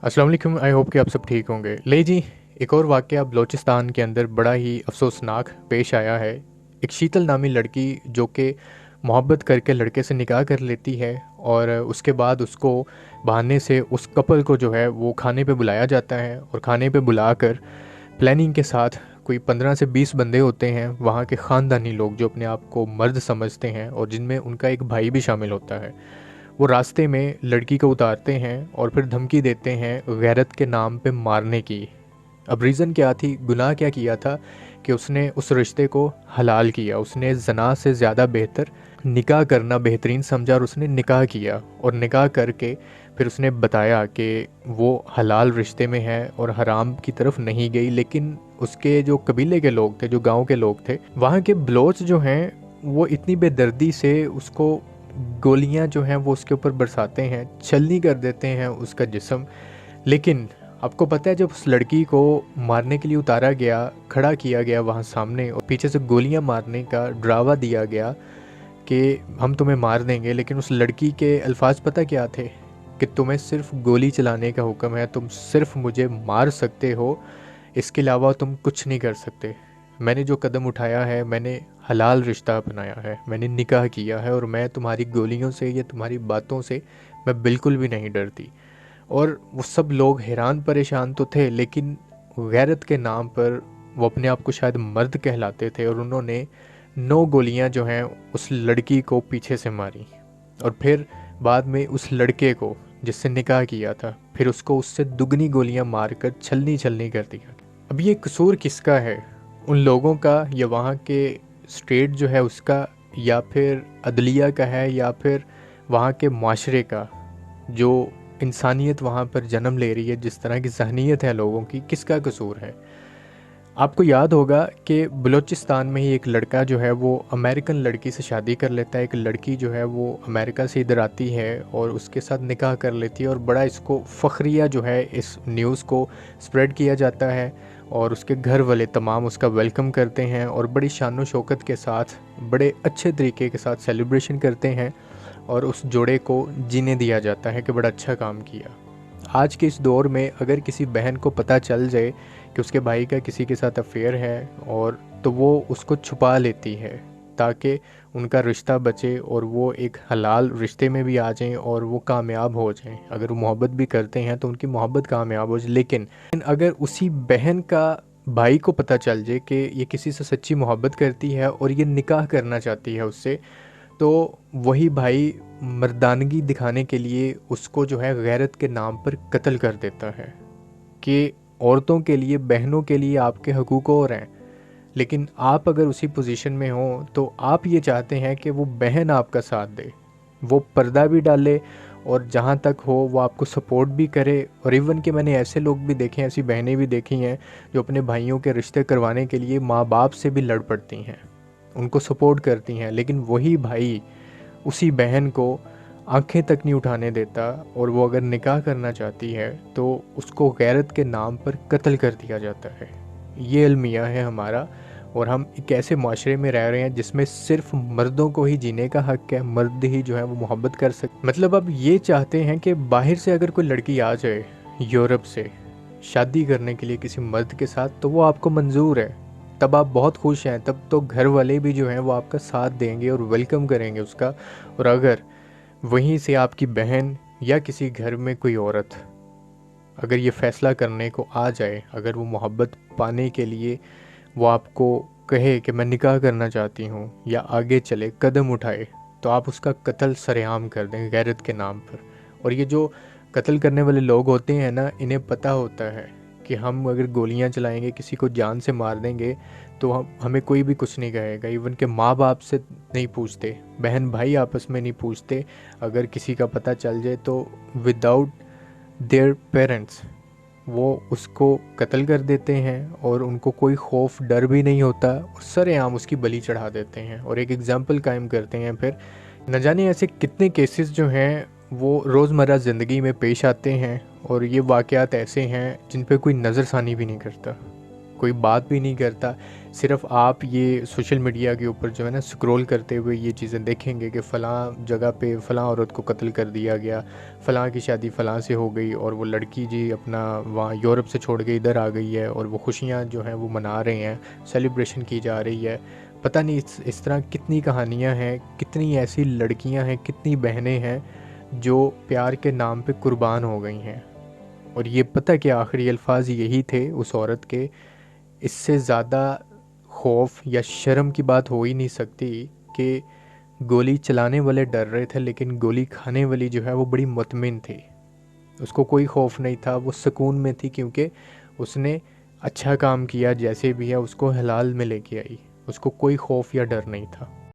अस्सलाम वालेकुम। I hope कि आप सब ठीक होंगे। ले जी, एक और वाक़या बलूचिस्तान के अंदर बड़ा ही अफसोसनाक पेश आया है। एक शीतल नामी लड़की जो कि मोहब्बत करके लड़के से निकाह कर लेती है और उसके बाद उसको बहाने से उस कपल को जो है वो खाने पे बुलाया जाता है और खाने पे बुलाकर प्लानिंग के साथ कोई 15 से 20 बंदे होते हैं वहाँ के ख़ानदानी लोग जो अपने आप को मर्द समझते हैं और जिनमें उनका एक भाई भी शामिल होता है। वो रास्ते में लड़की को उतारते हैं और फिर धमकी देते हैं गैरत के नाम पे मारने की। अब रीज़न क्या थी, गुनाह क्या किया था कि उसने उस रिश्ते को हलाल किया। उसने जना से ज़्यादा बेहतर निकाह करना बेहतरीन समझा और उसने निकाह किया और निकाह करके फिर उसने बताया कि वो हलाल रिश्ते में है और हराम की तरफ नहीं गई। लेकिन उसके जो कबीले के लोग थे, जो गांव के लोग थे, वहाँ के बलोच जो हैं वो इतनी बेदर्दी से उसको गोलियां जो हैं वो उसके ऊपर बरसाते हैं, छलनी कर देते हैं उसका जिस्म। लेकिन आपको पता है, जब उस लड़की को मारने के लिए उतारा गया, खड़ा किया गया वहाँ सामने और पीछे से गोलियां मारने का डरावा दिया गया कि हम तुम्हें मार देंगे, लेकिन उस लड़की के अल्फाज पता क्या थे कि तुम्हें सिर्फ गोली चलाने का हुक्म है, तुम सिर्फ मुझे मार सकते हो, इसके अलावा तुम कुछ नहीं कर सकते। मैंने जो कदम उठाया है, मैंने हलाल रिश्ता अपनाया है, मैंने निकाह किया है और मैं तुम्हारी गोलियों से या तुम्हारी बातों से मैं बिल्कुल भी नहीं डरती। और वो सब लोग हैरान परेशान तो थे, लेकिन गैरत के नाम पर वो अपने आप को शायद मर्द कहलाते थे और उन्होंने 9 गोलियां जो हैं उस लड़की को पीछे से मारी और फिर बाद में उस लड़के को जिससे निकाह किया था फिर उसको उससे दुगनी गोलियां मारकर छलनी छलनी कर दिया। अब ये कसूर किसका है, उन लोगों का या वहाँ के स्टेट जो है उसका, या फिर अदलिया का है, या फिर वहाँ के माशरे का, जो इंसानियत वहाँ पर जन्म ले रही है, जिस तरह की जहनीत है लोगों की, किसका कसूर है? आपको याद होगा कि बलूचिस्तान में ही एक लड़का जो है वो अमेरिकन लड़की से शादी कर लेता है। एक लड़की जो है वो अमेरिका से इधर आती है और उसके साथ निकाह कर लेती है और बड़ा इसको फ़ख्रिया जो है इस न्यूज़ को स्प्रेड किया जाता है और उसके घर वाले तमाम उसका वेलकम करते हैं और बड़ी शान व शौकत के साथ, बड़े अच्छे तरीके के साथ सेलिब्रेशन करते हैं और उस जोड़े को जीने दिया जाता है कि बड़ा अच्छा काम किया। आज के इस दौर में अगर किसी बहन को पता चल जाए कि उसके भाई का किसी के साथ अफेयर है और तो वो उसको छुपा लेती है ताकि उनका रिश्ता बचे और वो एक हलाल रिश्ते में भी आ जाएं और वो कामयाब हो जाएं। अगर वो मोहब्बत भी करते हैं तो उनकी मोहब्बत कामयाब हो जाए। लेकिन अगर उसी बहन का भाई को पता चल जाए कि ये किसी से सच्ची मोहब्बत करती है और ये निकाह करना चाहती है उससे, तो वही भाई मर्दानगी दिखाने के लिए उसको जो है गैरत के नाम पर कत्ल कर देता है कि औरतों के लिए, बहनों के लिए आपके हकूक़ और हैं। लेकिन आप अगर उसी पोजीशन में हो तो आप ये चाहते हैं कि वो बहन आपका साथ दे, वो पर्दा भी डाले और जहाँ तक हो वो आपको सपोर्ट भी करे। और इवन कि मैंने ऐसे लोग भी देखे हैं, ऐसी बहनें भी देखी हैं जो अपने भाइयों के रिश्ते करवाने के लिए माँ बाप से भी लड़ पड़ती हैं, उनको सपोर्ट करती हैं। लेकिन वही भाई उसी बहन को आंखें तक नहीं उठाने देता और वो अगर निकाह करना चाहती है तो उसको गैरत के नाम पर कत्ल कर दिया जाता है। ये अलमिया है हमारा और हम एक ऐसे माशरे में रह रहे हैं जिसमें सिर्फ मर्दों को ही जीने का हक है, मर्द ही जो है वो मोहब्बत कर सकते। मतलब अब ये चाहते हैं कि बाहर से अगर कोई लड़की आ जाए यूरोप से शादी करने के लिए किसी मर्द के साथ तो वो आपको मंजूर है, तब आप बहुत खुश हैं, तब तो घर वाले भी जो हैं वो आपका साथ देंगे और वेलकम करेंगे उसका। और अगर वहीं से आपकी बहन या किसी घर में कोई औरत अगर ये फ़ैसला करने को आ जाए, अगर वो मोहब्बत पाने के लिए वो आपको कहे कि मैं निकाह करना चाहती हूँ या आगे चले कदम उठाए, तो आप उसका कत्ल सरेआम कर दें गैरत के नाम पर। और ये जो कत्ल करने वाले लोग होते हैं ना, इन्हें पता होता है कि हम अगर गोलियां चलाएंगे, किसी को जान से मार देंगे तो हमें कोई भी कुछ नहीं कहेगा। इवन के माँ बाप से नहीं पूछते, बहन भाई आपस में नहीं पूछते। अगर किसी का पता चल जाए तो विदाउट देयर पेरेंट्स वो उसको कत्ल कर देते हैं और उनको कोई खौफ डर भी नहीं होता और सरेआम उसकी बलि चढ़ा देते हैं और एक एग्ज़ाम्पल कायम करते हैं। फिर न जाने ऐसे कितने केसेस जो हैं वो रोज़मर्रा ज़िंदगी में पेश आते हैं और ये वाक़यात ऐसे हैं जिन पे कोई नज़रसानी भी नहीं करता। कोई बात भी नहीं करता। सिर्फ आप ये सोशल मीडिया के ऊपर जो है ना स्क्रॉल करते हुए ये चीज़ें देखेंगे कि फ़लाँ जगह पे फ़लाँ औरत को कत्ल कर दिया गया, फ़लाँ की शादी फ़लाँ से हो गई और वो लड़की जी अपना वहाँ यूरोप से छोड़ के इधर आ गई है और वो खुशियाँ जो हैं वो मना रहे हैं, सेलिब्रेशन की जा रही है। पता नहीं इस तरह कितनी कहानियाँ हैं, कितनी ऐसी लड़कियाँ हैं, कितनी बहनें हैं जो प्यार के नाम पे कुर्बान हो गई हैं। और ये पता कि आखिरी अल्फाज यही थे उस औरत के, इससे ज़्यादा खौफ या शर्म की बात हो ही नहीं सकती कि गोली चलाने वाले डर रहे थे लेकिन गोली खाने वाली जो है वो बड़ी मुतमिन थी। उसको कोई खौफ नहीं था, वो सुकून में थी क्योंकि उसने अच्छा काम किया, जैसे भी है उसको हलाल में लेके आई, उसको कोई खौफ या डर नहीं था।